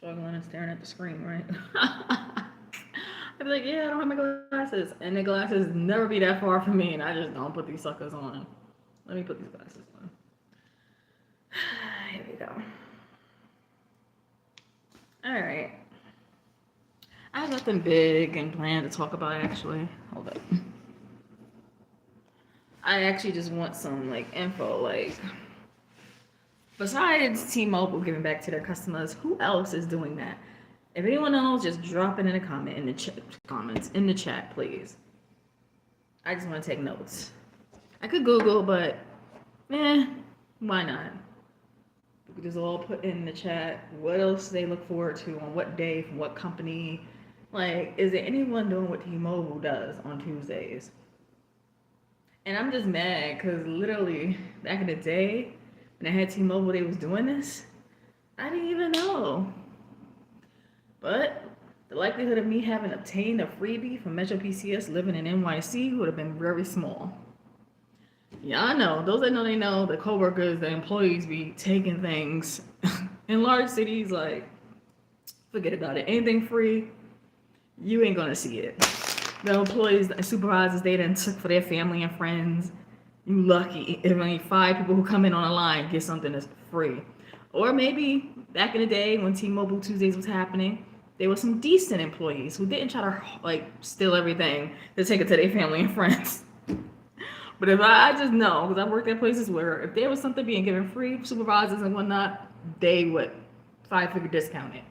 struggling and staring at the screen, right? I'd be like, yeah, I don't have my glasses. And the glasses never be that far from me, and I just don't put these suckers on. Let me put these glasses on. Here we go. All right. I have nothing big and planned to talk about actually. Hold up. I actually just want some like info. Like, besides T-Mobile giving back to their customers, who else is doing that? If anyone knows, just drop it in a comment in the comments in the chat, please. I just want to take notes. I could Google, but why not? We could just all put in the chat what else they look forward to on what day from what company. Like, is there anyone doing what T-Mobile does on Tuesdays? And I'm just mad because literally back in the day when I had T-Mobile, they was doing this. I didn't even know. But the likelihood of me having obtained a freebie from Metro PCS living in NYC would have been very small. Yeah, I know. Those that know, they know. The coworkers, the employees be taking things in large cities. Like, forget about it. Anything free, you ain't gonna see it. The employees, the supervisors, they done took for their family and friends. You lucky if only 5 people who come in on a line get something that's free. Or maybe back in the day when T-Mobile Tuesdays was happening, there were some decent employees who didn't try to like steal everything to take it to their family and friends. But if I just know, because I've worked at places where if there was something being given free, supervisors and whatnot, they would 5-figure discount it.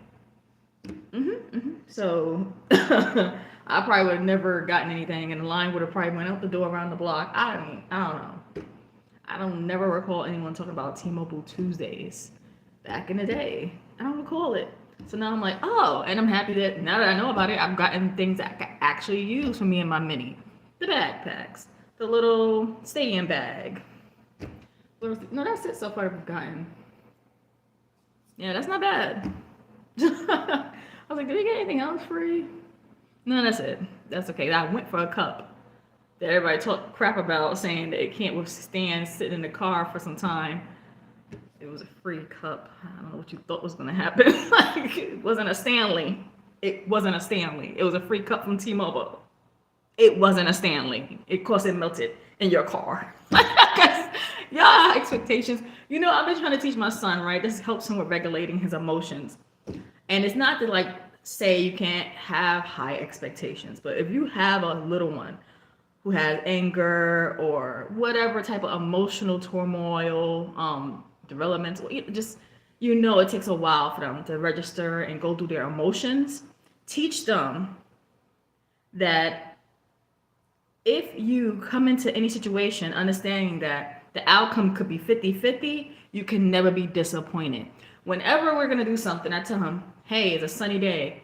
So I probably would have never gotten anything, and the line would have probably went out the door around the block. I don't know. I don't never recall anyone talking about T-Mobile Tuesdays back in the day. I don't recall it. So now I'm like, oh, and I'm happy that now that I know about it, I've gotten things that I can actually use for me and my mini. The backpacks, the little stadium bag. No, that's it so far I've gotten. Yeah, that's not bad. I was like, did we get anything else free? No, that's it. That's okay. I went for a cup that everybody talked crap about, saying that it can't withstand sitting in the car for some time. It was a free cup. I don't know what you thought was gonna happen. Like, it wasn't a Stanley. It wasn't a Stanley. It was a free cup from T-Mobile. It wasn't a Stanley. It course it melted in your car. Yeah, expectations. You know, I've been trying to teach my son, right? This helps him with regulating his emotions. And it's not to like say you can't have high expectations, but if you have a little one who has anger or whatever type of emotional turmoil, developmental, just it takes a while for them to register and go through their emotions. Teach them that if you come into any situation understanding that the outcome could be 50-50, you can never be disappointed. Whenever we're going to do something, I tell him, hey, it's a sunny day.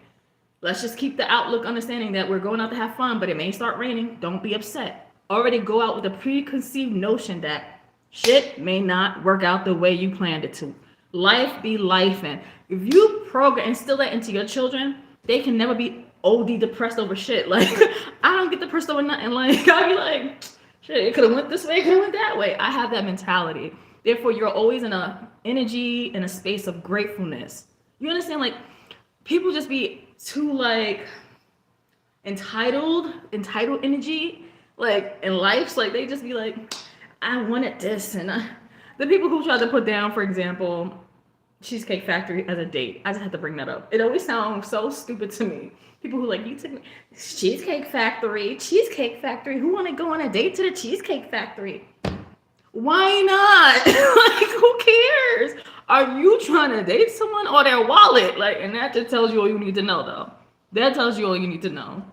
Let's just keep the outlook understanding that we're going out to have fun, but it may start raining. Don't be upset. Already go out with a preconceived notion that shit may not work out the way you planned it to. Life be life, and if you instill that into your children, they can never be OD depressed over shit. Like, I don't get depressed over nothing. Like, I'll be like, shit, it could have went this way, it could have went that way. I have that mentality. Therefore, you're always in a energy, in a space of gratefulness. You understand? Like, people just be too like entitled energy, like in life. Like, they just be like, I wanted this, and the people who try to put down, for example, Cheesecake Factory as a date. I just had to bring that up. It always sounds so stupid to me. People who like, you took me Cheesecake Factory. Who want to go on a date to the Cheesecake Factory? Why not? Like, who cares? Are you trying to date someone or their wallet? Like, and that just tells you all you need to know, though. That tells you all you need to know.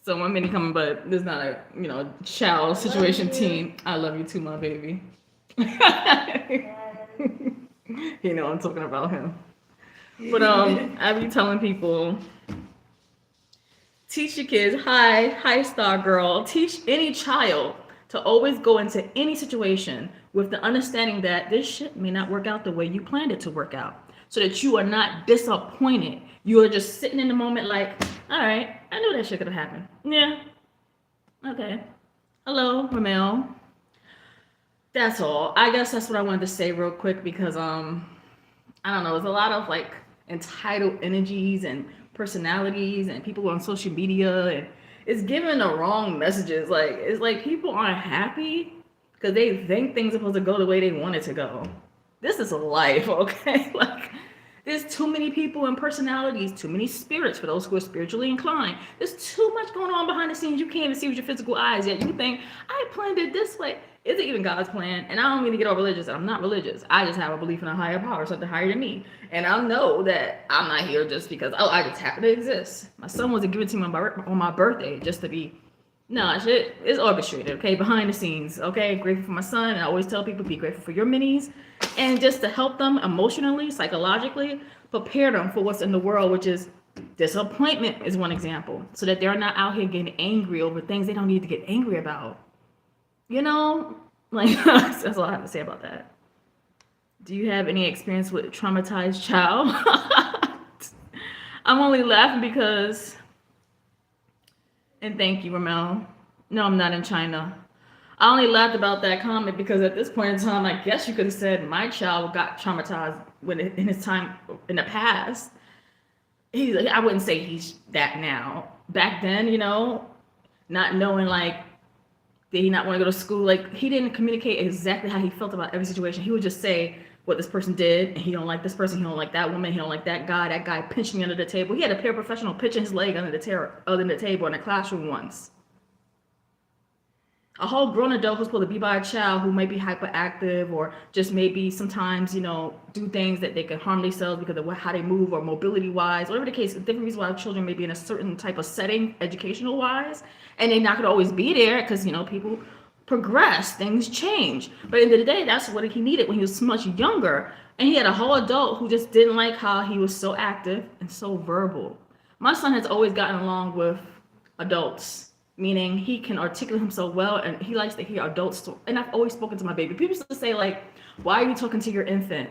So one minute coming, but there's not a child situation team. I love you too, my baby. I'm talking about him. But I be telling people, teach your kids, hi star girl, teach any child to always go into any situation with the understanding that this shit may not work out the way you planned it to work out, so that you are not disappointed. You are just sitting in the moment like, all right, I knew that shit could have happened. Yeah. Okay. Hello, Ramel. That's all. I guess that's what I wanted to say real quick because I don't know, there's a lot of like entitled energies and personalities and people on social media, and it's giving the wrong messages. Like it's like people aren't happy because they think things are supposed to go the way they want it to go. This is life, okay? Like there's too many people and personalities, too many spirits for those who are spiritually inclined. There's too much going on behind the scenes. You can't even see with your physical eyes yet. You think, I planned it this way. Is it even God's plan? And I don't mean to get all religious. I'm not religious. I just have a belief in a higher power, something higher than me. And I know that I'm not here just because, oh, I just happen to exist. My son wasn't given to me on my birthday just to be, no, shit, it's orchestrated, okay, behind the scenes, okay? Grateful for my son, and I always tell people, be grateful for your minis, and just to help them emotionally, psychologically, prepare them for what's in the world, which is disappointment is one example, so that they're not out here getting angry over things they don't need to get angry about. You know, like, that's all I have to say about that. Do you have any experience with a traumatized child? I'm only laughing because, and thank you, Ramel. No, I'm not in China. I only laughed about that comment because at this point in time, I guess you could have said my child got traumatized in his time in the past. I wouldn't say he's that now. Back then, you know, not knowing like, did he not want to go to school? Like he didn't communicate exactly how he felt about every situation. He would just say what this person did, and he don't like this person, he don't like that woman, he don't like that guy pinched me under the table. He had a paraprofessional pinching his leg under the table in a classroom once. A whole grown adult who's supposed to be by a child who might be hyperactive or just maybe sometimes, you know, do things that they can harm themselves because of how they move or mobility wise, whatever the case, different reasons why children may be in a certain type of setting, educational wise, and they're not going to always be there because, you know, people progress, things change. But at the end of the day, that's what he needed when he was much younger. And he had a whole adult who just didn't like how he was so active and so verbal. My son has always gotten along with adults, meaning he can articulate himself well, and he likes to hear adults talk. And I've always spoken to my baby. People used to say, like, why are you talking to your infant?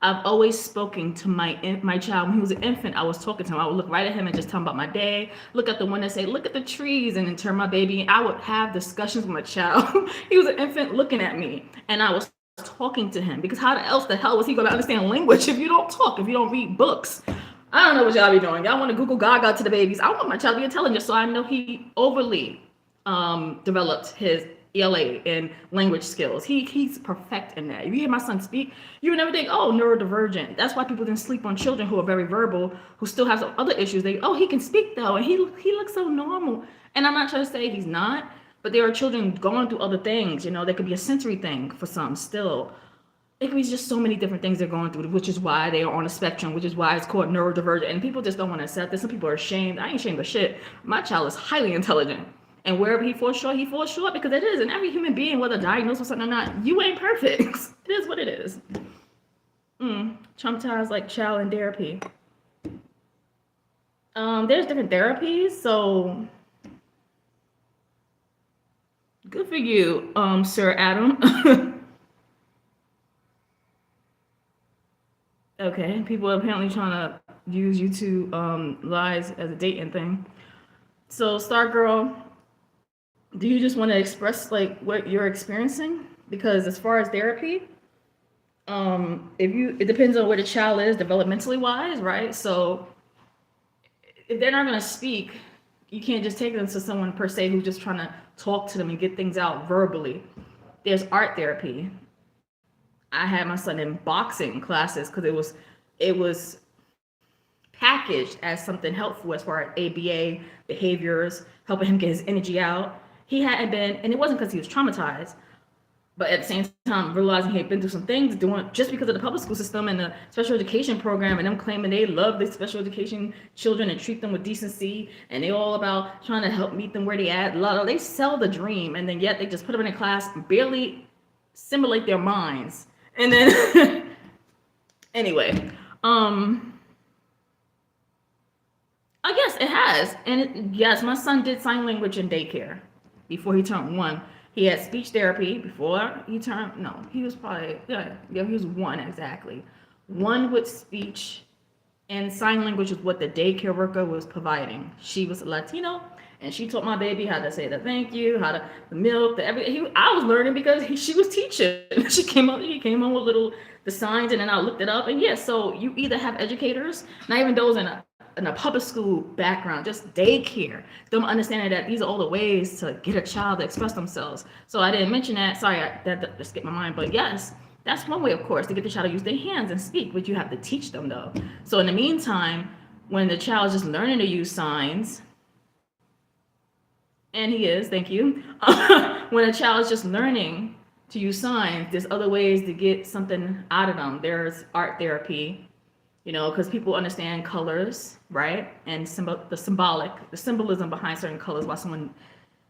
I've always spoken to my child. When he was an infant, I was talking to him. I would look right at him and just tell him about my day, look at the one and say, look at the trees, and then turn my baby. I would have discussions with my child. He was an infant looking at me, and I was talking to him, because how else the hell was he going to understand language if you don't talk, if you don't read books? I don't know what y'all be doing. Y'all want to Google Gaga to the babies. I want my child to be intelligent, so I know he overly developed his ELA and language skills. He's perfect in that. If you hear my son speak, you would never think, oh, neurodivergent. That's why people didn't sleep on children who are very verbal, who still have some other issues. He can speak though, and he looks so normal. And I'm not trying to say he's not, but there are children going through other things. You know, there could be a sensory thing for some still. It could be just so many different things they're going through, which is why they are on a spectrum, which is why it's called neurodivergent. And people just don't want to accept this. Some people are ashamed. I ain't ashamed of shit. My child is highly intelligent. And wherever he falls short because it is. And every human being, whether diagnosed with something or not, you ain't perfect. It is what it is. Traumatized like child in therapy. There's different therapies, so good for you, Sir Adam. Okay, people are apparently trying to use YouTube lies as a dating thing. So, Star Girl, do you just want to express like what you're experiencing? Because as far as therapy, it depends on where the child is developmentally wise, right? So if they're not going to speak, you can't just take them to someone per se who's just trying to talk to them and get things out verbally. There's art therapy. I had my son in boxing classes because it was packaged as something helpful as far as ABA behaviors, helping him get his energy out. He hadn't been, and it wasn't because he was traumatized, but at the same time realizing he had been through some things just because of the public school system and the special education program, and them claiming they love the special education children and treat them with decency, and they all about trying to help meet them where they at. They sell the dream, and then yet they just put them in a class, barely simulate their minds, and then anyway, I guess it has, and yes, my son did sign language in daycare before he turned 1. He had speech therapy before he turned, he was probably, he was 1 exactly. 1 with speech, and sign language was what the daycare worker was providing. She was Latino, And she taught my baby how to say the thank you, how to the milk, the everything. I was learning because she was teaching. He came on with little the signs, and then I looked it up. And yes, so you either have educators, not even those in a public school background, just daycare, them understanding that these are all the ways to get a child to express themselves. So I didn't mention that. Sorry, that just skipped my mind. But yes, that's one way, of course, to get the child to use their hands and speak. But you have to teach them though. So in the meantime, when the child is just learning to use signs, and he is, thank you. When a child is just learning to use signs, there's other ways to get something out of them. There's art therapy, because people understand colors, right? And the symbolism behind certain colors, why someone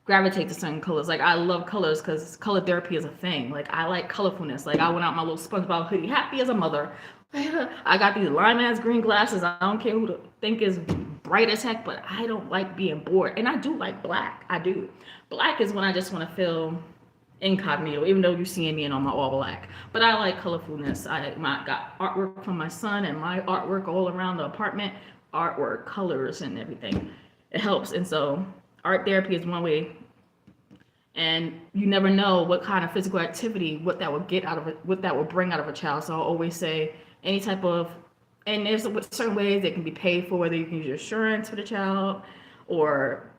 gravitates to certain colors. Like, I love colors because color therapy is a thing. Like, I like colorfulness. Like, I went out my little SpongeBob hoodie, happy as a mother. I got these lime ass green glasses. I don't care who to think is bright as heck, but I don't like being bored. And I do like black. I do. Black is when I just want to feel incognito, even though you're seeing me in on my all black. But I like colorfulness. I got artwork from my son and my artwork all around the apartment, artwork, colors, and everything. It helps. And so art therapy is one way. And you never know what kind of physical activity, what that will get out of it, what that will bring out of a child. So I'll always say any type of, and there's certain ways that can be paid for, whether you can use your insurance for the child, or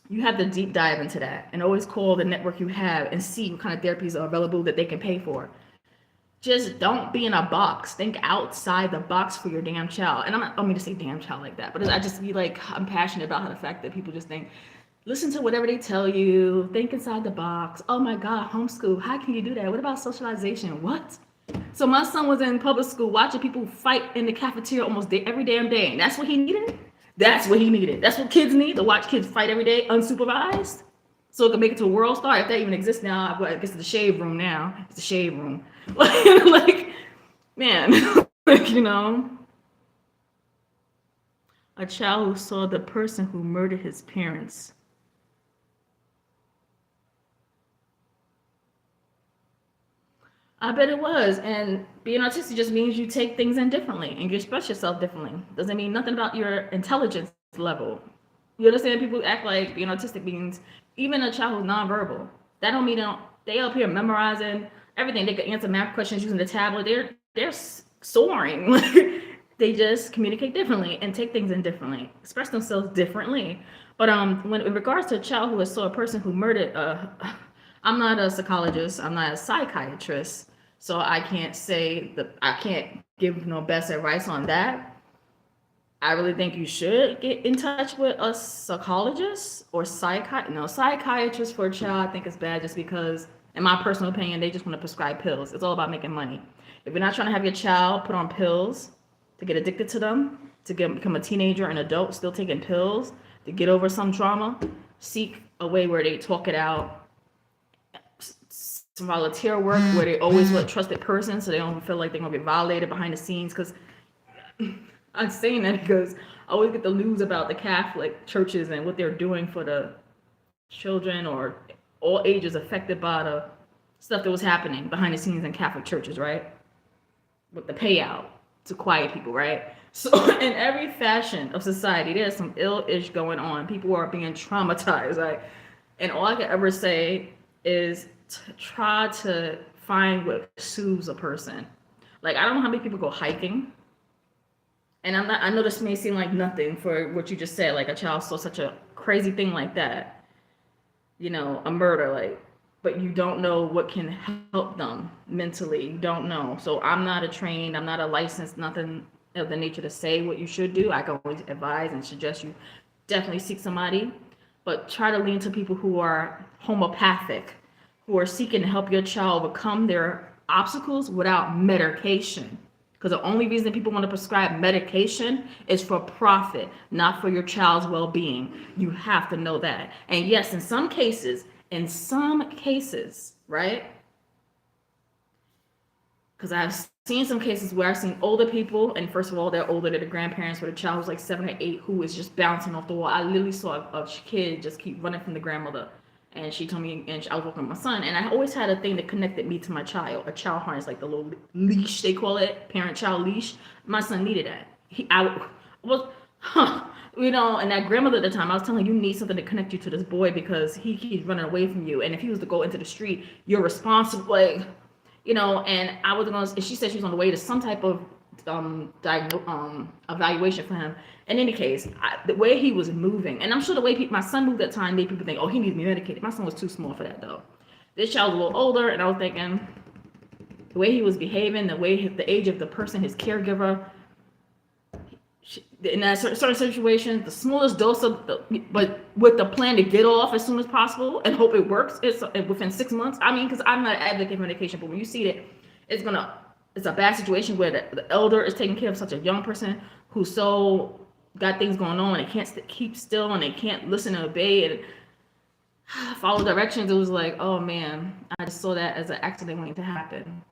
you have to deep dive into that, and always call the network you have and see what kind of therapies are available that they can pay for. Just don't be in a box. Think outside the box for your damn child. And I don't mean to say damn child like that, but I just be like, I'm passionate about the fact that people just think, listen to whatever they tell you, think inside the box. Oh my God, homeschool, how can you do that? What about socialization? What? So my son was in public school watching people fight in the cafeteria almost every damn day, and that's what he needed? That's what he needed. That's what kids need, to watch kids fight every day unsupervised, so it can make it to a world star. If that even exists now, I guess it's the shade room now. It's the shade room. Like, man, a child who saw the person who murdered his parents. I bet it was. And being autistic just means you take things in differently and you express yourself differently. Doesn't mean nothing about your intelligence level. You understand? People act like being autistic means even a child who's nonverbal. That don't mean they up here memorizing everything. They can answer math questions using the tablet. They're soaring. They just communicate differently and take things in differently, express themselves differently. But when in regards to a child who saw a person who murdered, I'm not a psychologist. I'm not a psychiatrist. So I can't say that, I can't give no best advice on that. I really think you should get in touch with a psychologist or psychiatrist for a child. I think it's bad just because, in my personal opinion, they just want to prescribe pills. It's all about making money. If you're not trying to have your child put on pills to get addicted to them, become a teenager and adult still taking pills to get over some trauma, seek a way where they talk it out. Some volunteer work where they always want a trusted person, so they don't feel like they're gonna be violated behind the scenes. Because I'm saying that because I always get the news about the Catholic churches and what they're doing for the children or all ages affected by the stuff that was happening behind the scenes in Catholic churches, right? With the payout to quiet people, right? So in every fashion of society, there's some ill-ish going on. People are being traumatized, right? And all I can ever say is try to find what soothes a person. Like, I don't know how many people go hiking, and I know this may seem like nothing for what you just said, like a child saw such a crazy thing like that, a murder, like, but you don't know what can help them mentally. You don't know. So I'm not a licensed, nothing of the nature to say what you should do. I can always advise and suggest you definitely seek somebody, but try to lean to people who are homeopathic, who are seeking to help your child overcome their obstacles without medication. Because the only reason people want to prescribe medication is for profit, not for your child's well-being. You have to know that. And yes, in some cases, right? Because I've seen some cases where I've seen older people, and first of all, they're older than the grandparents, where the child was like 7 or 8 who was just bouncing off the wall. I literally saw a kid just keep running from the grandmother. And she told me, and I was working with my son, and I always had a thing that connected me to my child, a child harness, like the little leash, they call it, parent-child leash. My son needed that. And that grandmother at the time, I was telling her, you need something to connect you to this boy because he keeps running away from you. And if he was to go into the street, you're responsible. Like, and I was going to, she said she was on the way to some type of evaluation for him. In any case, the way he was moving, and I'm sure the way my son moved at that time, made people think, oh, he needs to be medicated. My son was too small for that, though. This child was a little older, and I was thinking, the way he was behaving, the age of the person, his caregiver, in that certain situation, the smallest dose but with the plan to get off as soon as possible and hope it works. It's within 6 months. I mean, because I'm not an advocate for medication, but when you see it, it's a bad situation where the elder is taking care of such a young person who's so got things going on and they can't keep still and they can't listen and obey and follow directions. It was like, oh man, I just saw that as an accident waiting to happen.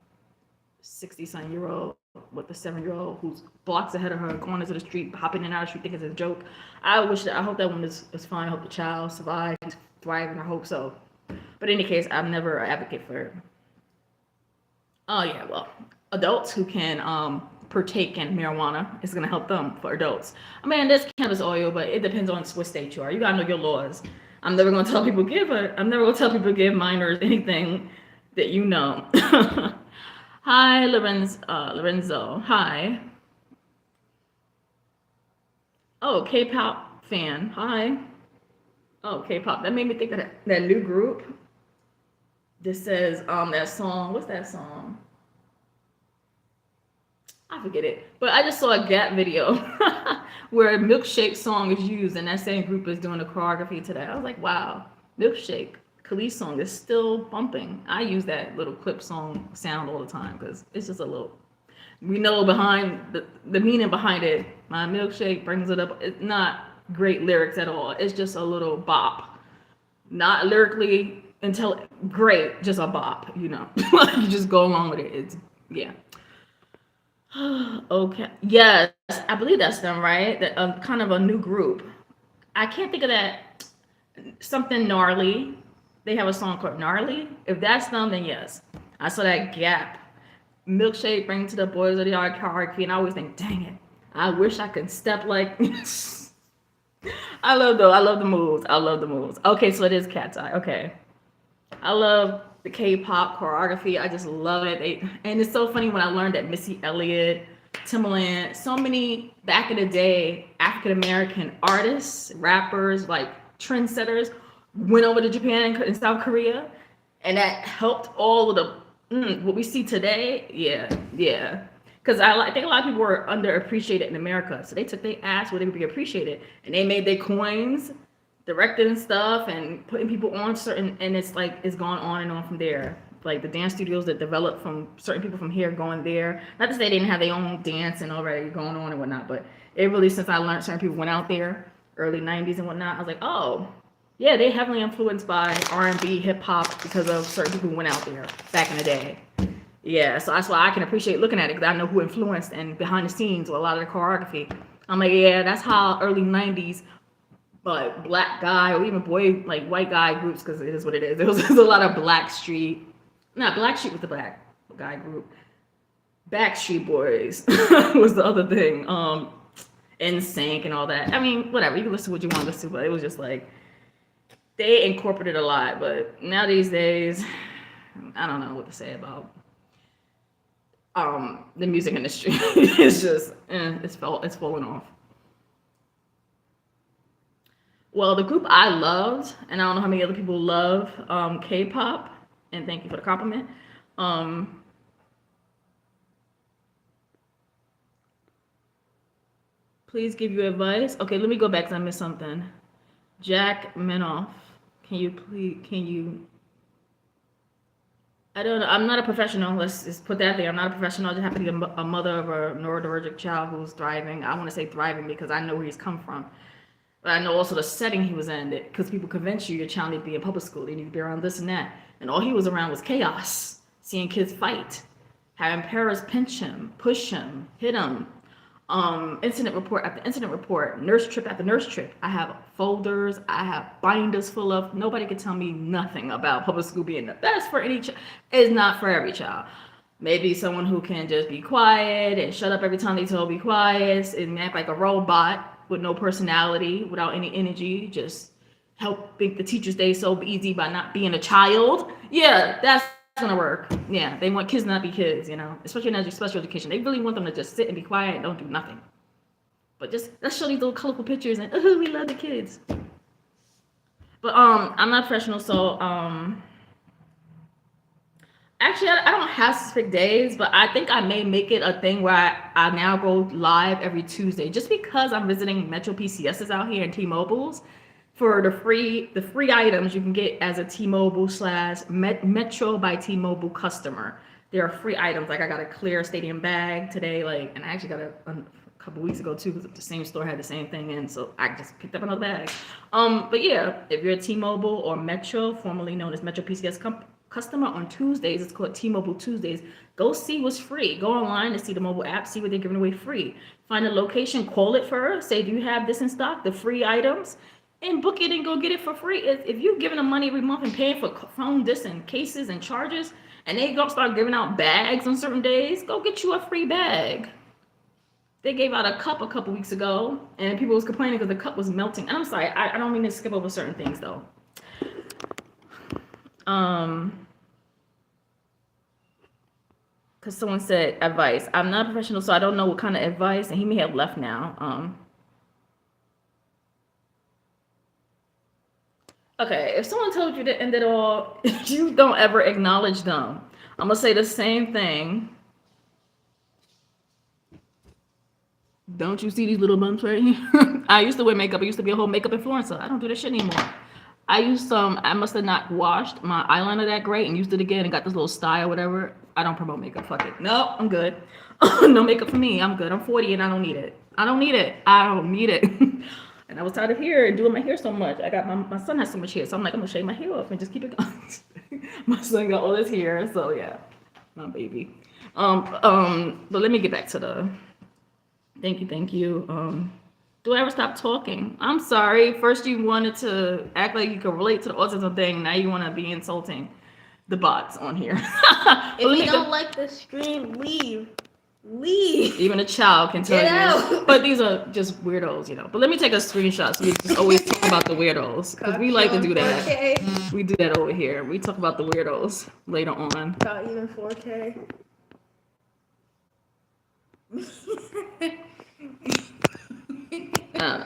60-something-year-old with a 7-year-old who's blocks ahead of her, going into the street, hopping in and out of the street, thinking it's a joke. I hope that one is fine. I hope the child survives, he's thriving. I hope so. But in any case, I'm never an advocate for it. Oh yeah, well, adults who can partake in marijuana is going to help them for adults. I mean, there's cannabis oil, but it depends on what state you are. You got to know your laws. I'm never going to tell people give minors anything that you know. Hi, Lorenzo. Hi. Oh, K-pop fan. Hi. Oh, K-pop. That made me think of that new group. This says that song. What's that song? I forget it. But I just saw a Gap video where a Milkshake song is used, and that same group is doing the choreography to that. I was like, wow, Milkshake. Khalees song is still bumping. I use that little clip song sound all the time because it's just a little. We know behind the meaning behind it. My milkshake brings it up. It's not great lyrics at all. It's just a little bop, not lyrically great, just a bop. You just go along with it. It's yeah. Okay. Yes, I believe that's them, right? That kind of a new group. I can't think of that. Something gnarly. They have a song called Gnarly. If that's them, then yes. I saw that Gap. Milkshake bring to the boys of the yard choreography, and I always think, dang it, I wish I could step like. I love the moves. Okay, so it is Cat's Eye. Okay, I love the K-pop choreography. I just love it. And it's so funny when I learned that Missy Elliott, Timbaland, so many back in the day African American artists, rappers, like trendsetters, went over to Japan and South Korea, and that helped all of the what we see today. Yeah. Because I think a lot of people were underappreciated in America, so they took their ass where they would be appreciated, and they made their coins, directed and stuff, and putting people on certain, and it's gone on and on from there. Like the dance studios that developed from certain people from here going there. Not to say they didn't have their own dance and already going on and whatnot, but it really, since I learned certain people went out there, early 90s and whatnot, I was like, oh. Yeah, they heavily influenced by R&B, hip hop because of certain people who went out there back in the day. Yeah, so that's why I can appreciate looking at it because I know who influenced and behind the scenes with a lot of the choreography. I'm like, yeah, that's how early 90s, but black guy or even boy, like white guy groups, because it is what it is. There was a lot of Blackstreet was the black guy group. Backstreet Boys was the other thing. NSYNC and all that. I mean, whatever, you can listen to what you want to listen to, but it was just like, they incorporated a lot, but now these days, I don't know what to say about the music industry. It's just it's falling off. Well, the group I loved, and I don't know how many other people love K-pop, and thank you for the compliment. Please give you advice. Okay, let me go back because I missed something. Jack Menoff. Can you I don't know. I'm not a professional. Let's just put that there. I'm not a professional. I just happen to be a mother of a neurodivergent child who's thriving. I want to say thriving because I know where he's come from. But I know also the setting he was in, because people convince you your child needs to be in public school. They need to be around this and that. And all he was around was chaos. Seeing kids fight. Having parents pinch him, push him, hit him. Incident report after incident report, nurse trip after nurse trip. I have folders, I have binders full of. Nobody can tell me nothing about public school being the best for any child. It's not for every child. Maybe someone who can just be quiet and shut up every time they told be quiet and act like a robot. with no personality, without any energy, just help make the teacher's day so easy by not being a child. Yeah, that's gonna work. Yeah, they want kids to not be kids, especially in special education. They really want them to just sit and be quiet and don't do nothing. But just let's show these little colorful pictures and we love the kids. But I'm not professional, so actually I don't have specific days, but I think I may make it a thing where I now go live every Tuesday, just because I'm visiting Metro PCSs out here and T-Mobiles for the free items you can get as a T-Mobile / Metro by T-Mobile customer. There are free items, like I got a clear stadium bag today, and I actually got a couple weeks ago too, because the same store had the same thing in, so I just picked up another bag. But yeah, if you're a T-Mobile or Metro, formerly known as Metro PCS customer, on Tuesdays, it's called T-Mobile Tuesdays. Go see what's free. Go online to see the mobile app, see what they're giving away free. Find a location, call it first, say, do you have this in stock, the free items, and book it and go get it for free. If you're giving them money every month and paying for phone discs and cases and charges, and they go start giving out bags on certain days, go get you a free bag. They gave out a cup a couple weeks ago, and people was complaining because the cup was melting. And I'm sorry, I don't mean to skip over certain things though. Because someone said advice. I'm not a professional, so I don't know what kind of advice, and he may have left now. Okay, if someone told you to end it all, you don't ever acknowledge them. I'm gonna say the same thing. Don't you see these little bumps right here? I used to wear makeup. I used to be a whole makeup influencer. I don't do this shit anymore. I must have not washed my eyeliner that great and used it again and got this little style, whatever. I don't promote makeup. Fuck it. No, I'm good. No makeup for me. I'm good. I'm 40 and I don't need it. I don't need it. And I was tired of hair and doing my hair so much. I got my son has so much hair, so I'm like, I'm gonna shave my hair off and just keep it going. My son got all his hair, so yeah, my baby. But let me get back to the. Thank you. Do I ever stop talking? I'm sorry. First you wanted to act like you could relate to the autism thing. Now you want to be insulting the bots on here. If you don't like the stream, leave. Even a child can tell you. But these are just weirdos, But let me take a screenshot so we just always talk about the weirdos. Because we like to do that. 4K. We do that over here. We talk about the weirdos later on. Not even 4K.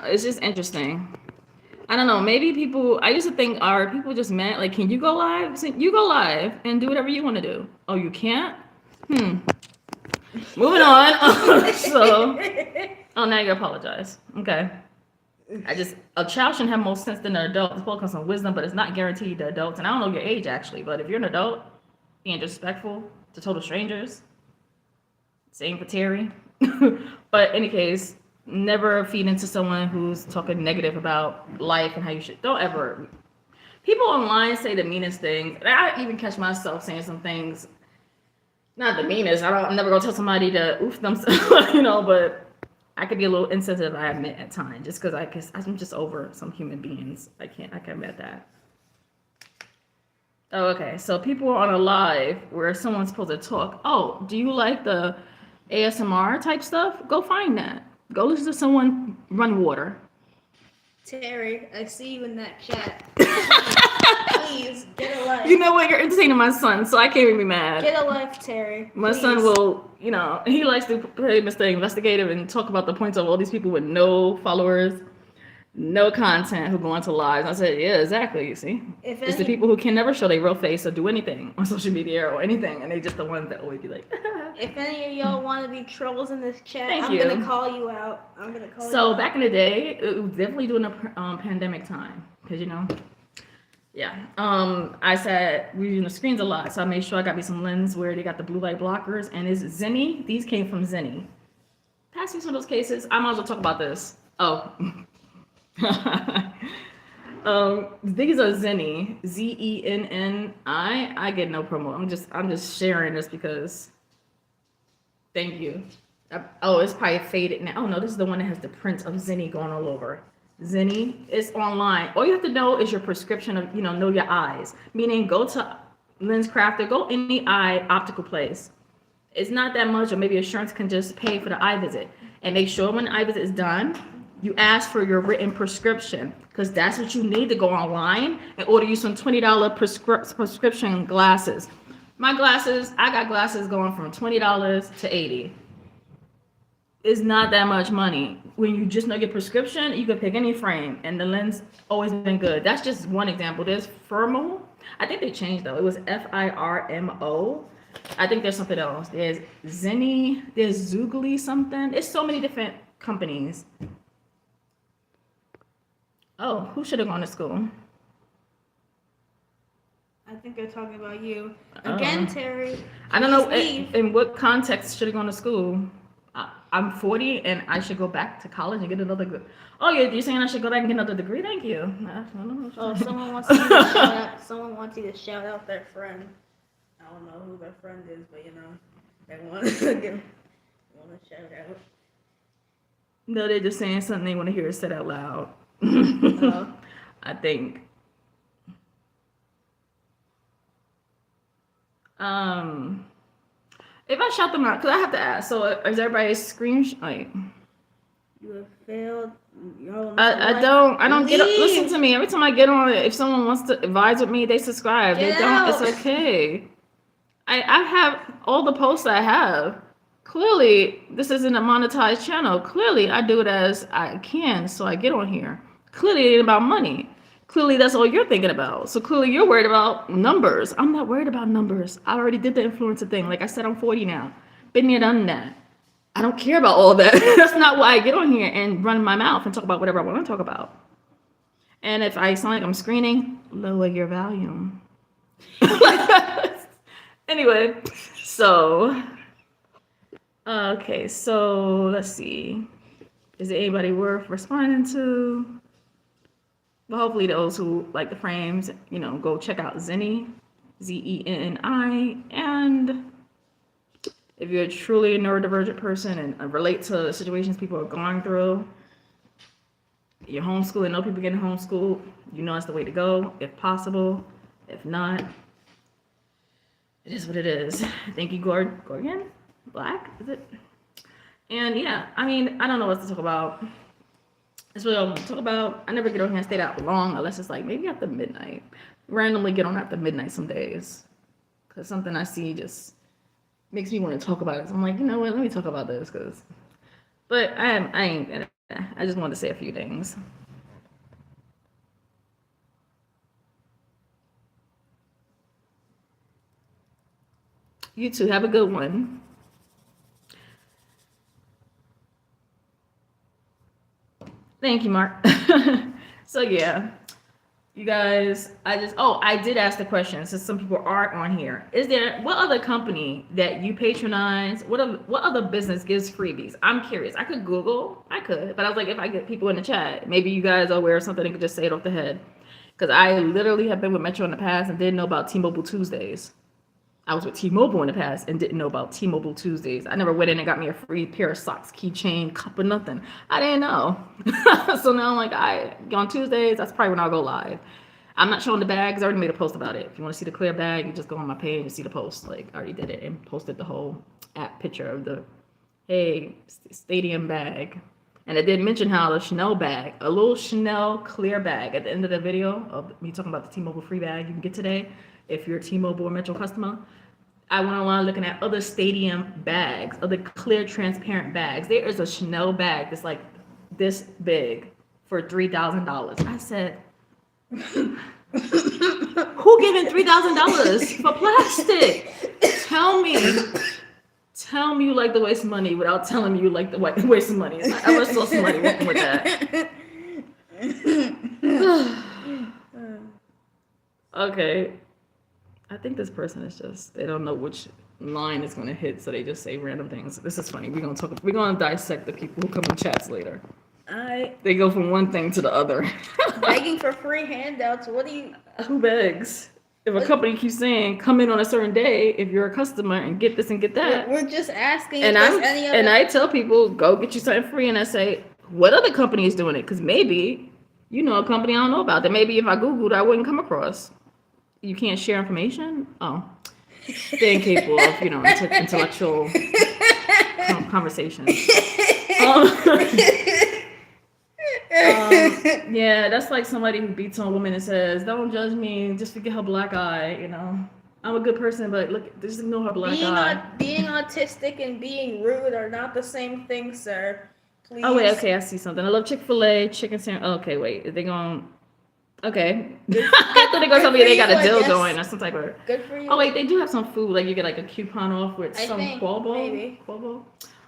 It's just interesting. I don't know. Maybe I used to think, are people just mad? Like, can you go live? You go live and do whatever you want to do. Oh, you can't? Moving on. So, now you apologize. Okay. A child shouldn't have more sense than an adult. It's supposed to come some wisdom, but it's not guaranteed to adults. And I don't know your age, actually, but if you're an adult, being disrespectful to total strangers, same for Terry. But in any case, never feed into someone who's talking negative about life and how you should. Don't ever. People online say the meanest things. And I even catch myself saying some things. Not the meanest. I'm never gonna tell somebody to oof themselves, but I could be a little insensitive, I admit, at times, just because I'm just over some human beings. I can admit that. Oh, okay. So people are on a live where someone's supposed to talk. Oh, do you like the ASMR type stuff? Go find that. Go listen to someone run water. Terry, I see you in that chat. Please, get a life. You know what? You're entertaining my son, so I can't even be mad. Get a life, Terry. My son will, he likes to play Mr. Investigative and talk about the points of all these people with no followers, no content who go into lives. I said, yeah, exactly, you see. It's the people who can never show their real face or do anything on social media or anything, and they just the ones that always be like, if any of y'all want to be trolls in this chat, I'm going to call you out. So back in the day, it was definitely during the pandemic time, because, yeah. I said we were using the screens a lot, so I made sure I got me some lenses where they got the blue light blockers, and it's Zenni. These came from Zenni. Pass me some of those cases. I might as well talk about this. Oh. These are Zenni, Zenni. I get no promo. I'm just sharing this because. Thank you. It's probably faded now. Oh no, this is the one that has the print of Zenni going all over. Zenni is online. All you have to know is your prescription of, know your eyes. Meaning, go to LensCrafter, go any eye optical place. It's not that much, or maybe insurance can just pay for the eye visit. And make sure when the eye visit is done, you ask for your written prescription because that's what you need to go online and order you some $20 prescription glasses. My glasses, I got glasses going from $20 to $80. It's not that much money. When you just know your prescription, you can pick any frame, and the lens always been good. That's just one example. There's Firmo. I think they changed though. It was Firmo. I think there's something else. There's Zenni. There's Zugli something. It's so many different companies. Oh, who should have gone to school? I think they're talking about you again, Terry. I don't know Leave. in what context should have gone to school. I'm 40 and I should go back to college and get another good. Oh, you're saying I should go back and get another degree? Thank you. I don't know. Oh, someone wants you to shout out. Someone wants you to shout out their friend. I don't know who their friend is, but you know, they want to shout out. No, they're just saying something they want to hear said out loud. I think. If I shout them out, because I have to ask. So is everybody like? You have failed. I don't get. Listen to me. Every time I get on it, if someone wants to advise with me, they subscribe. Get they don't. out. It's okay. I have all the posts I have. Clearly, this isn't a monetized channel. Clearly, I do it as I can, so I get on here. Clearly, it ain't about money. Clearly, that's all you're thinking about. So clearly, you're worried about numbers. I'm not worried about numbers. I already did the influencer thing. Like I said, I'm 40 now. Been there, done that. I don't care about all that. That's not why I get on here and run my mouth and talk about whatever I want to talk about. And if I sound like I'm screaming, lower your volume. Anyway, so... Okay, so let's see. Is there anybody worth responding to? Well, hopefully those who like the frames, go check out Zenni, Zenni. And if you're truly a neurodivergent person and relate to the situations people are going through, you're homeschooling, know people getting homeschooled, that's the way to go, if possible. If not, it is what it is. Thank you, Gorgon. Black, is it? And yeah, I don't know what to talk about. That's what I want to talk about. I never get on here and stay that long unless it's like maybe after midnight. Randomly get on after midnight some days. Because something I see just makes me want to talk about it. So I'm like, you know what, let me talk about this. But I just wanted to say a few things. You two have a good one. Thank you, Mark. So yeah, you guys, I did ask the question since some people aren't on here. What other company that you patronize? What other business gives freebies? I'm curious. I could Google, but I was like, if I get people in the chat, maybe you guys are aware of something and could just say it off the head. Because I literally have been with Metro in the past and didn't know about T-Mobile Tuesdays. I was with T-Mobile in the past and didn't know about T-Mobile Tuesdays. I never went in and got me a free pair of socks, keychain, cup, or nothing. I didn't know. So now I'm like, on Tuesdays, that's probably when I'll go live. I'm not showing the bags. I already made a post about it. If you want to see the clear bag, you just go on my page and see the post. Like, I already did it and posted the whole app picture of the, stadium bag. And I did mention how the Chanel bag, a little Chanel clear bag at the end of the video of me talking about the T-Mobile free bag you can get today. If you're a T-Mobile or Metro customer, I went online looking at other stadium bags, other clear, transparent bags. There is a Chanel bag that's like this big for $3,000. I said, who giving $3,000 for plastic? Tell me you like the waste of money without telling me you like the waste of money. I ever saw somebody working with that. Okay. I think this person is they don't know which line is going to hit, so they just say random things. This is funny. We're going to dissect the people who come in chats later. They go from one thing to the other. Begging for free handouts. Who begs? If a company keeps saying, come in on a certain day if you're a customer and get this and get that. We're just asking and I tell people, go get you something free, and I say, what other company is doing it? Because maybe, a company I don't know about that maybe if I Googled, I wouldn't come across. You can't share information? Oh. They're incapable of, intellectual conversations. Yeah, that's like somebody who beats on a woman and says, "Don't judge me, just forget her black eye." I'm a good person, but look, just ignore her black eye. Being autistic and being rude are not the same thing, sir. Please. Oh wait, okay, I see something. I love Chick-fil-A, chicken sandwich. Okay, wait, are they going? Okay, I thought they gonna tell me they got a deal going or some type of. Good for you. Oh wait, they do have some food. Like you get like a coupon off with I some think, Quavo. maybe. Quavo.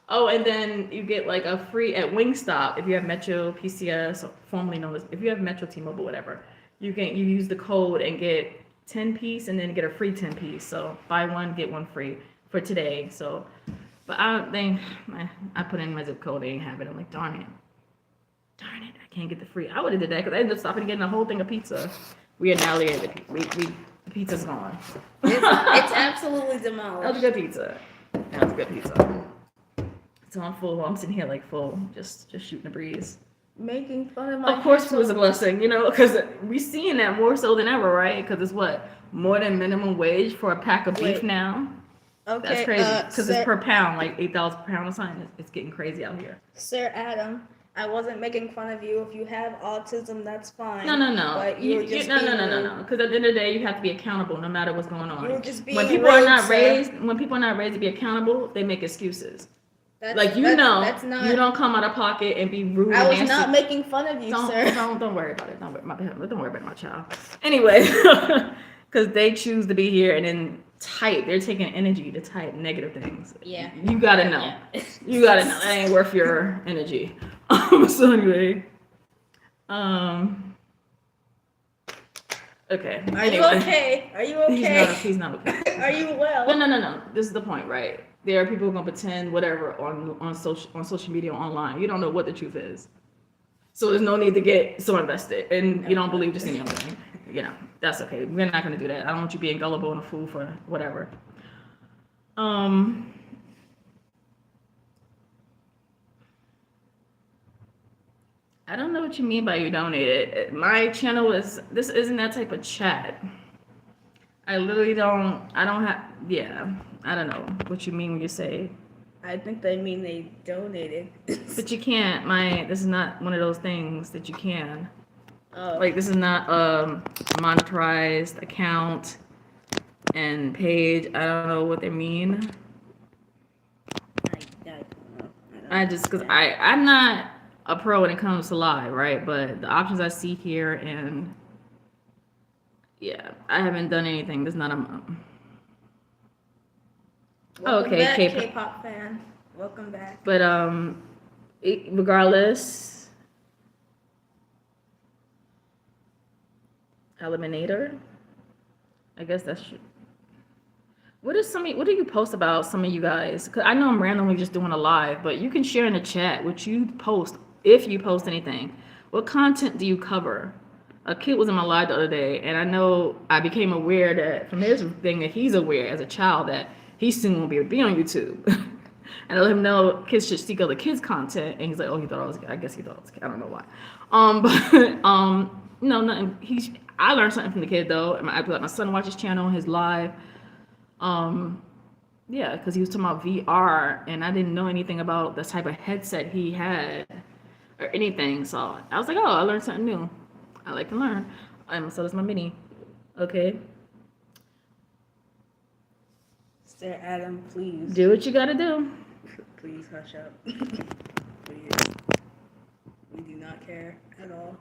Oh, and then you get like a free at Wingstop if you have Metro PCS, or formerly known as if you have Metro T-Mobile, whatever. You use the code and get 10-piece and then get a free 10-piece. So buy one get one free for today. So, but I put in my zip code, they ain't have it. I'm like, darn it, I can't get the free. I would have did that because I ended up stopping and getting a whole thing of pizza. We annihilated the pizza's gone. It's absolutely That was a demolished. good pizza. That was a good pizza. So I'm full. I'm sitting here like full, just shooting the breeze. Making fun of my. Of course, food was a blessing, because we seeing that more so than ever, right? Because it's what more than minimum wage for a pack of beef Wait. now. Okay. That's crazy because it's Sir, per pound, like $8 per pound or something. It's getting crazy out here. Sir Adam, I wasn't making fun of you. If you have autism, that's fine. No. But you were just No. being Because at the end of the day, you have to be accountable no matter what's going on. You were just being when people are not sir. raised, when people are not raised to be accountable, they make excuses. That's That's not. you don't come out of pocket and be rude. I was and nasty. not making fun of you, sir. Don't worry about it. Don't worry about my child. Anyway, because they choose to be here and then type. They're taking energy to type negative things. Yeah. You gotta know. Yeah. You gotta know. That ain't worth your energy. So anyway, okay. Are you okay? Are you okay? He's not okay. Are you well? No. This is the point, right? There are people who are gonna pretend whatever on social media or online. You don't know what the truth is, so there's no need to get so invested. And you don't believe just anything. That's okay. We're not gonna do that. I don't want you being gullible and a fool for whatever. I don't know what you mean by you donated. My channel this isn't that type of chat. I literally don't. I don't have. Yeah. I don't know what you mean when you say. I think they mean they donated. But you can't. This is not one of those things that you can. Oh. Like this is not a monetized account and page. I don't know what they mean. I don't know. Because I'm not a pro when it comes to live, right? But the options I see here and yeah, I haven't done anything. There's not a. Welcome Okay, back, K-pop. K-pop fan. Welcome back. But regardless, Eliminator. I guess that's. What do you post about some of you guys? Cause I know I'm randomly just doing a live, but you can share in the chat what you post if you post anything. What content do you cover? A kid was in my live the other day, and I know I became aware that from his thing that he's aware as a child that he soon will be able to be on YouTube. And I let him know kids should seek other kids' content, and he's like, "Oh, he thought I was." I guess he thought I was. I don't know why. No, nothing. I learned something from the kid though. My son watches channel, his live. Yeah, because he was talking about VR, and I didn't know anything about the type of headset he had or anything. So I was like, "Oh, I learned something new. I like to learn." So that's my mini. Okay. Sir Adam, please. Do what you gotta do. Please hush up. Please. We do not care at all.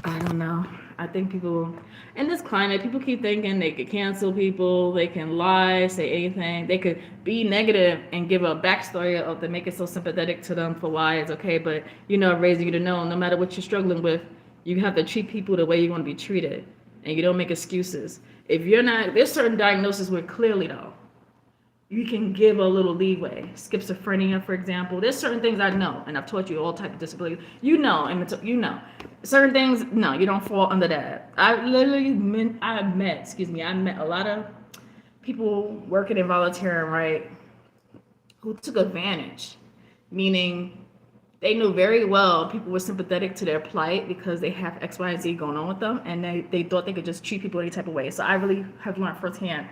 I don't know. I think people in this climate, people keep thinking they could cancel people, they can lie, say anything, they could be negative and give a backstory of to make it so sympathetic to them for why it's okay. But I'm raising you to know no matter what you're struggling with, you have to treat people the way you want to be treated, and you don't make excuses. If you're not, there's certain diagnoses where clearly though, you can give a little leeway. Schizophrenia, for example. There's certain things I know, and I've taught you all types of disabilities. Certain things, no, you don't fall under that. I met a lot of people working and volunteering, right, who took advantage, meaning they knew very well people were sympathetic to their plight because they have X, Y, and Z going on with them, and they thought they could just treat people any type of way. So I really have learned firsthand.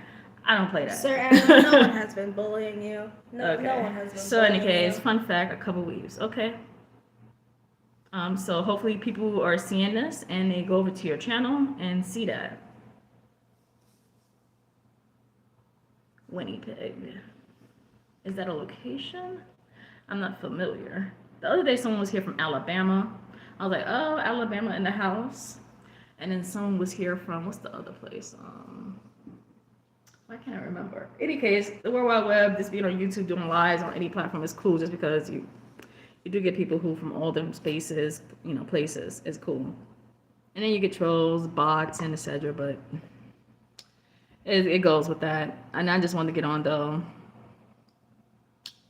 I don't play that. Sir Adam, no one has been bullying you. No, Okay. no one has been So in bullying any case, you. fun fact, a couple weaves. Okay. So hopefully people are seeing this and they go over to your channel and see that. Winnipeg. Is that a location? I'm not familiar. The other day someone was here from Alabama. I was like, oh, Alabama in the house. And then someone was here from, what's the other place? I can't remember. In any case, the World Wide Web, just being on YouTube, doing lives on any platform is cool just because you do get people who from all them spaces, places. It's cool. And then you get trolls, bots, and etc. But it goes with that. And I just wanted to get on though.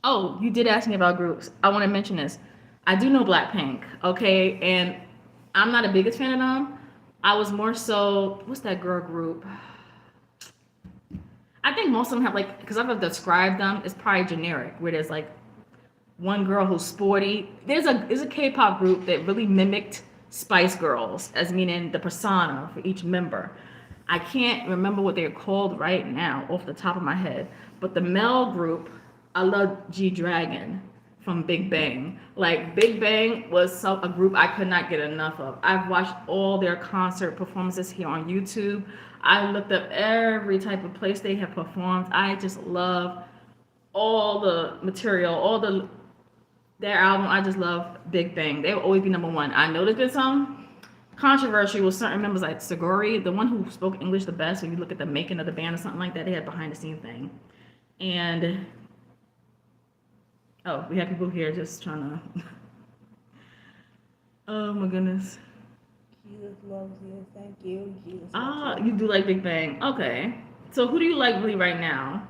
Oh, you did ask me about groups. I want to mention this. I do know Blackpink, okay? And I'm not a biggest fan of them. I was more so, what's that girl group? I think most of them have because I've described them, it's probably generic, where there's one girl who's sporty. There's a K-pop group that really mimicked Spice Girls, as meaning the persona for each member. I can't remember what they're called right now off the top of my head, but the male group, I love G-Dragon from Big Bang. Big Bang was a group I could not get enough of. I've watched all their concert performances here on YouTube. I looked up every type of place they have performed. I just love all the material, their album. I just love Big Bang. They will always be number one. I know there's been some controversy with certain members like Seguri, the one who spoke English the best. When you look at the making of the band or something like that, they had behind the scenes thing. And oh, we have people here just trying to. Oh my goodness. Jesus loves you. Thank you. Jesus. You do like Big Bang. Okay. So who do you like really right now?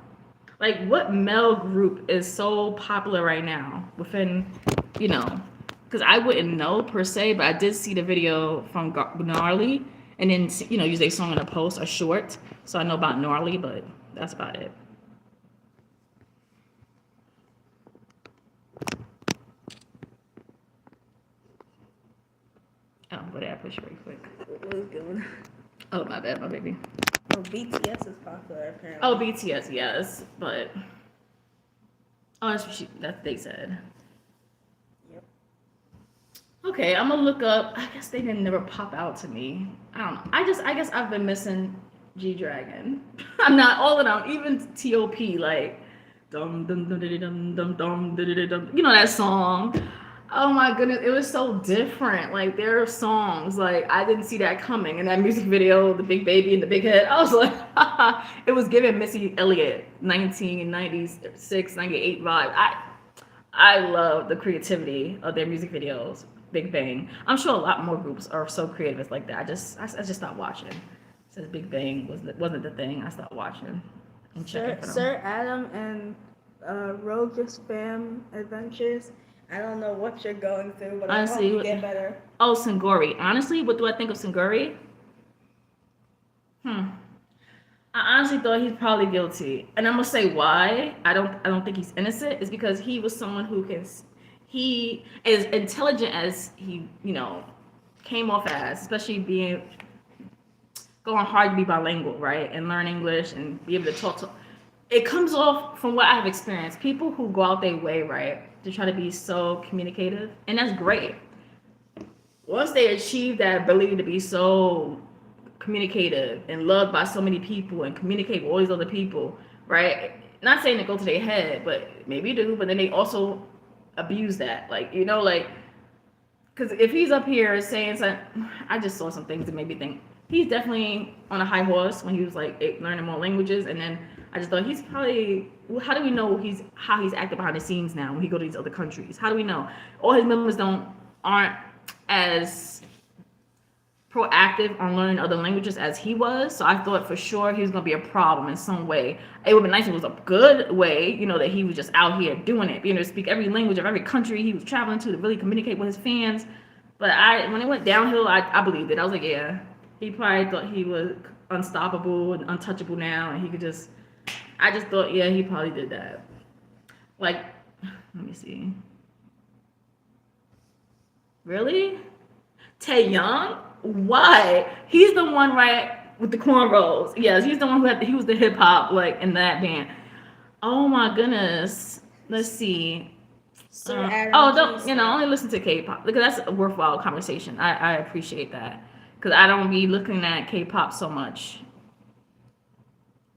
What male group is so popular right now within, because I wouldn't know per se, but I did see the video from Gnarly, and then, use a song in a post, a short. So I know about Gnarly, but that's about it. Oh, what did I push really quick? What was good? Oh, my bad, my baby. Oh, BTS is popular apparently. Oh, BTS, yes, but that's what they said. Yep. Okay, I'm gonna look up. I guess they didn't never pop out to me. I don't know. I guess I've been missing G-Dragon. I'm not all of them. Even T.O.P. Dum dum dum dum dum dum dum. That song. Oh my goodness, it was so different. Their songs, I didn't see that coming. In that music video, the big baby and the big head, I was like, it was giving Missy Elliott 1996, 98 vibe. I love the creativity of their music videos. Big Bang. I'm sure a lot more groups are so creative as like that. I just stopped watching. Since Big Bang wasn't the thing, I stopped watching and checking for them. Sir Adam and Rogue's Fam Adventures. I don't know what you're going through, but I hope you get better. Oh, Singori. Honestly, what do I think of Singori? I honestly thought he's probably guilty, and I'm gonna say why. I don't think he's innocent. It's because he was someone who he is intelligent as he came off as, especially going hard to be bilingual, right, and learn English and be able to talk to. It comes off from what I have experienced. People who go out their way, right, to try to be so communicative, and that's great. Once they achieve that ability to be so communicative and loved by so many people and communicate with all these other people, right? Not saying to go to their head, but maybe do, but then they also abuse that. Because if he's up here saying something, I just saw some things that made me think he's definitely on a high horse when he was learning more languages, and then I just thought he's probably. How do we know how he's acting behind the scenes now when he go to these other countries? How do we know? All his members aren't as proactive on learning other languages as he was. So I thought for sure he was gonna be a problem in some way. It would be nice if it was a good way, that he was just out here doing it, being able to speak every language of every country he was traveling to really communicate with his fans. But when it went downhill, I believed it. I was like, yeah, he probably thought he was unstoppable and untouchable now, and he could just. I just thought, yeah, he probably did that. Let me see. Really? Taehyung? Why? He's the one, right, with the cornrows. Yes, he's the one he was the hip hop, in that band. Oh my goodness. Let's see. Sir Adam. Oh, don't please you know? stop. Only listen to K-pop because that's a worthwhile conversation. I appreciate that because I don't be looking at K-pop so much.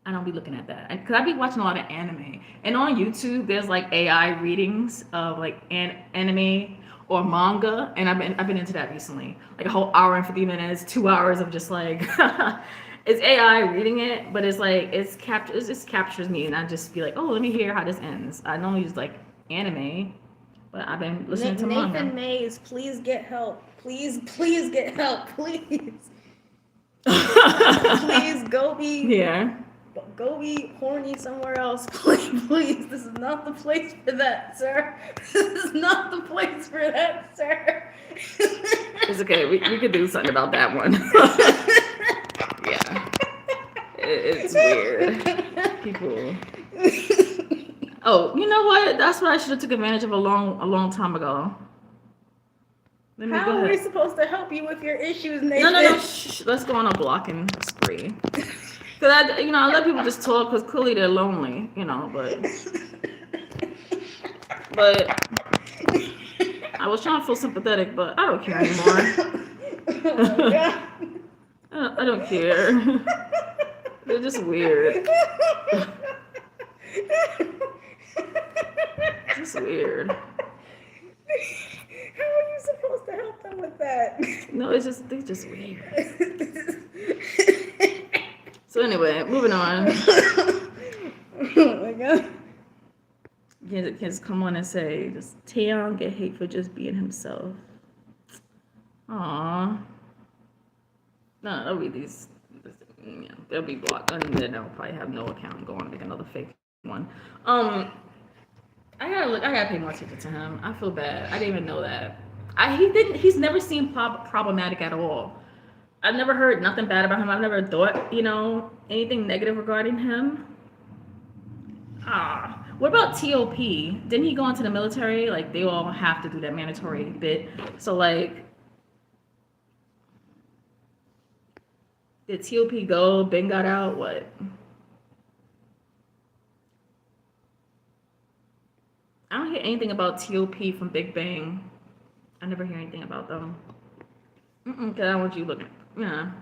I don't be looking at that because I be watching a lot of anime. And on YouTube, there's like AI readings of like anime or manga, and I've been into that recently. Like a whole hour and 50 minutes, 2 hours of just like it's AI reading it, but it's like it just captures me, and I just be like, oh, let me hear how this ends. I normally use like anime, but I've been listening to Nathan manga. Mays, please get help. Please get help. Please. Please go be Yeah. go be horny somewhere else. Please. This is not the place for that, sir. This is not the place for that, sir. It's okay. We could do something about that one. Yeah. It's weird. People. Oh, you know what? That's what I should have took advantage of a long time ago. Let me How go are we ahead. supposed to help you with your issues, Nathan? No. Shh. Let's go on a blocking spree. Cause I let people just talk because clearly they're lonely, but I was trying to feel sympathetic, but I don't care anymore. Oh my God. I don't care. They're just weird. Just weird. How are you supposed to help them with that? No, they're just weird. So anyway, moving on. Oh my God. Kids come on and say, just Taeyong get hate for just being himself. Aww. No, they'll be these. Yeah, they'll be blocked, and then they'll probably have no account and go on and make another fake one. I gotta pay more attention to him. I feel bad. I didn't even know that. He's never seemed problematic at all. I've never heard nothing bad about him. I've never thought, anything negative regarding him. What about TOP? Didn't he go into the military? Like, they all have to do that mandatory bit. So, like, did TOP go? Ben got out? What? I don't hear anything about TOP from Big Bang. I never hear anything about them. Cause I want you looking. Yeah.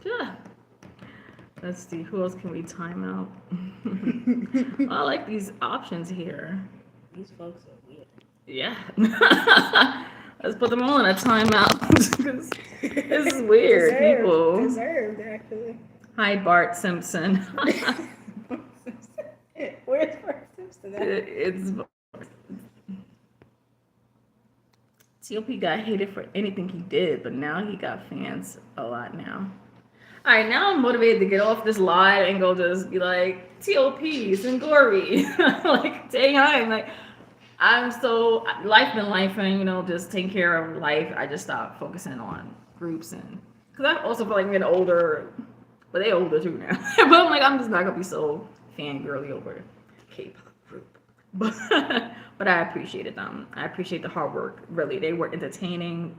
Yeah. Let's see. Who else can we time out? I like these options here. These folks are weird. Yeah. Let's put them all in a timeout. This is weird, people. Deserved, actually. Hi, Bart Simpson. Where's Bart Simpson at? It's TOP got hated for anything he did, but now he got fans a lot now. All right, now I'm motivated to get off this live and go just be like TOP, Singori, like Taeyong, like. I'm so life been life and just taking care of life. I just stopped focusing on groups and because I also feel like I'm getting older, but they older too now. But I'm just not gonna be so fangirly over K-pop group. But I appreciated them. I appreciate the hard work. Really, they were entertaining,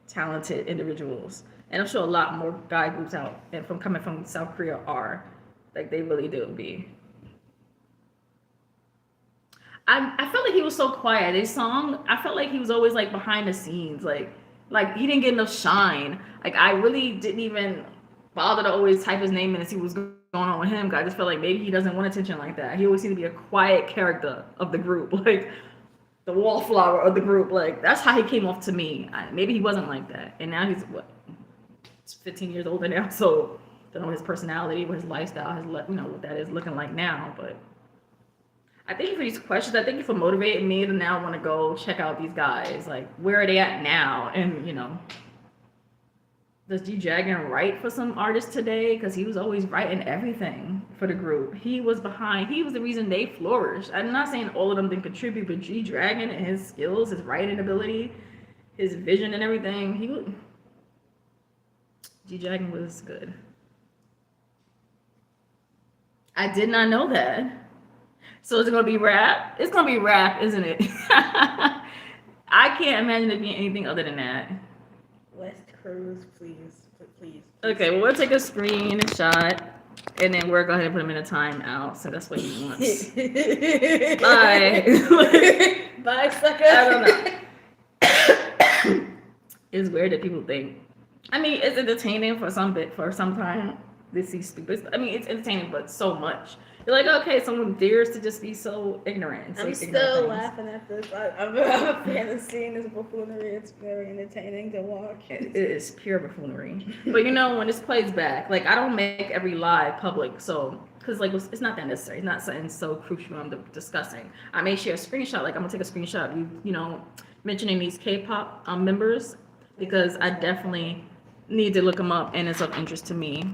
talented individuals, and I'm sure a lot more guy groups out and coming from South Korea are like they really do be. I felt like he was so quiet. His song, I felt like he was always like behind the scenes, like he didn't get enough shine. Like I really didn't even bother to always type his name in and see what's going on with him. Cause I just felt like maybe he doesn't want attention like that. He always seemed to be a quiet character of the group, like the wallflower of the group. Like that's how he came off to me. Maybe he wasn't like that, and now he's 15 years older now, so I don't know his personality, what his lifestyle, what that is looking like now, but. I thank you for these questions. I thank you for motivating me to now want to go check out these guys. Like, where are they at now? And, does G-Dragon write for some artists today? Because he was always writing everything for the group. He was the reason they flourished. I'm not saying all of them didn't contribute, but G-Dragon and his skills, his writing ability, his vision and everything, G-Dragon was good. I did not know that. So it's gonna be rap. It's gonna be rap, isn't it? I can't imagine it being anything other than that. West Cruz, please, please. Okay, well, we'll take a screenshot and then we're going to go ahead and put him in a timeout. So that's what he wants. Bye. Bye, sucker. I don't know. It's weird that people think. I mean, it's entertaining for some time. They see stupid. I mean, it's entertaining, but so much. You're like, okay, someone dares to just be so ignorant. I'm still laughing at this. I'm a fan of seeing this buffoonery. It's very entertaining to watch. It is pure buffoonery. But you know, when this plays back, like I don't make every live public, so because like it's not that necessary. It's not something so crucial I'm discussing. I may share a screenshot. Like I'm gonna take a screenshot. You know, mentioning these K-pop members because I definitely need to look them up, and it's of interest to me.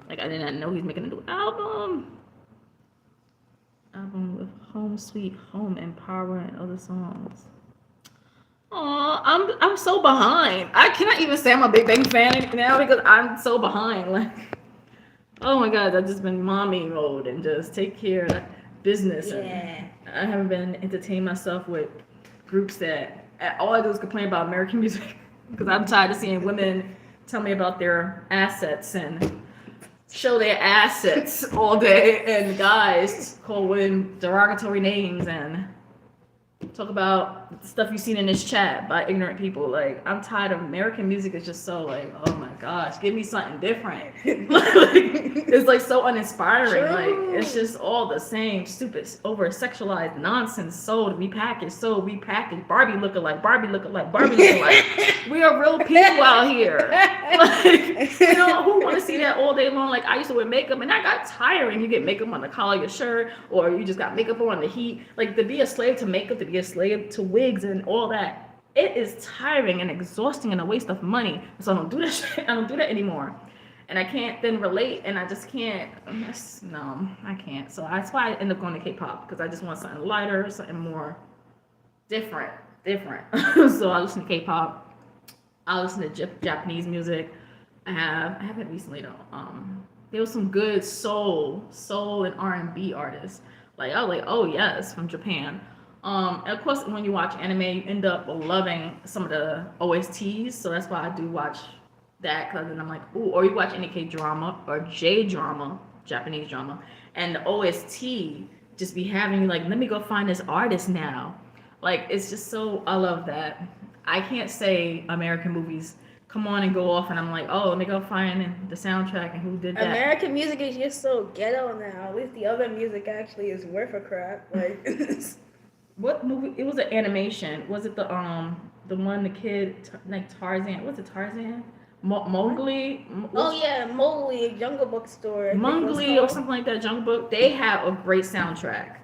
Like I did not know he's making a new album with Home Sweet Home and Power and other songs. Oh, I'm so behind. I cannot even say I'm a Big Bang fan now because I'm so behind. Like, oh my God, I've just been mommy mode and just take care of business. Yeah. And I haven't been entertaining myself with groups that all I do is complain about American music because I'm tired of seeing women tell me about their assets and show their assets all day, and guys call women derogatory names and talk about stuff you've seen in this chat by ignorant people. Like, I'm tired of American music. It's just so like, oh my gosh, give me something different. It's like so uninspiring. True. Like, it's just all the same stupid, over sexualized nonsense sold, repackaged, Barbie lookalike, Barbie lookalike. We are real people out here. Like, you know, who want to see that all day long? Like, I used to wear makeup and I got tiring. You get makeup on the collar of your shirt, or you just got makeup on the heat. Like, to be a slave to makeup, to be a slave to wigs and all that, it is tiring and exhausting and a waste of money. So I don't do that shit. I don't do that anymore. And I can't then relate, and I just can't. No, I can't. So that's why I end up going to K-pop, because I just want something lighter, something more different. So I listen to K-pop. I listen to Japanese music. I haven't recently though. There was some good soul and R&B artists. Like I was like, oh yes, from Japan. And of course, when you watch anime, you end up loving some of the OSTs. So that's why I do watch that, because then I'm like, ooh. Or you watch any K-drama or J-drama, Japanese drama, and the OST just be having you like, let me go find this artist now. Like, it's just so, I love that. I can't say American movies come on and go off and I'm like, oh, let me go find the soundtrack and who did that. American music is just so ghetto now. At least the other music actually is worth a crap. Like, what movie? It was an animation. Was it the one, the kid, like Tarzan? Was it Tarzan? Mowgli? Oh yeah, Mowgli, Jungle Book story. Mowgli or something like that, Jungle Book. They have a great soundtrack.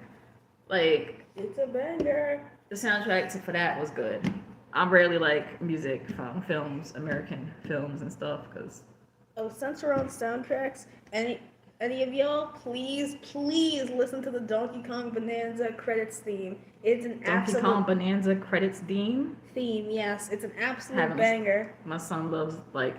Like, it's a banger. The soundtrack for that was good. I rarely like music from films, American films and stuff, because. Oh, since we're on soundtracks, any of y'all, please listen to the Donkey Kong Bonanza credits theme. It's an Donkey Kong Bonanza credits theme. Yes, it's an absolute banger. My son loves like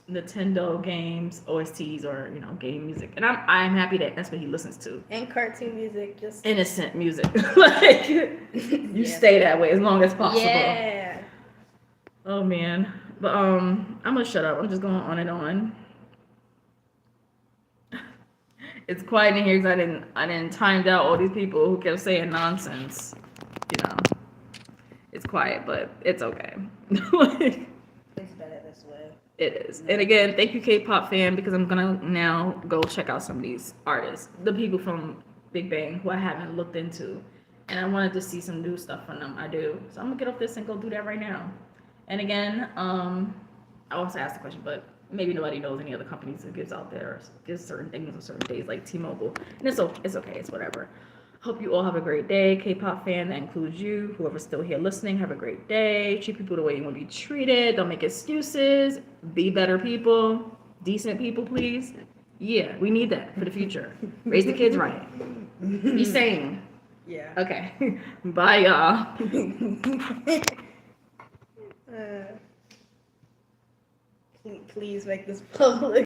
Nintendo games, OSTs, or game music, and I'm happy that that's what he listens to. And cartoon music, just innocent music. Like you stay that way as long as possible. Yeah. Oh man, but I'm gonna shut up. I'm just going on and on. It's quiet in here because I didn't timed out all these people who kept saying nonsense. It's quiet, but it's okay. Like, it's better this way. It is. And again, thank you, K-pop fan, because I'm gonna now go check out some of these artists, the people from Big Bang who I haven't looked into, and I wanted to see some new stuff from them. I do. So I'm gonna get off this and go do that right now. And again, I also asked the question, but maybe nobody knows any other companies that gives out there, gives certain things on certain days, like T-Mobile. And it's okay, it's whatever. Hope you all have a great day. K-pop fan, that includes you. Whoever's still here listening, have a great day. Treat people the way you want to be treated. Don't make excuses. Be better people. Decent people, please. Yeah, we need that for the future. Raise the kids right. Be sane. Yeah. Okay. Bye, y'all. Please make this public.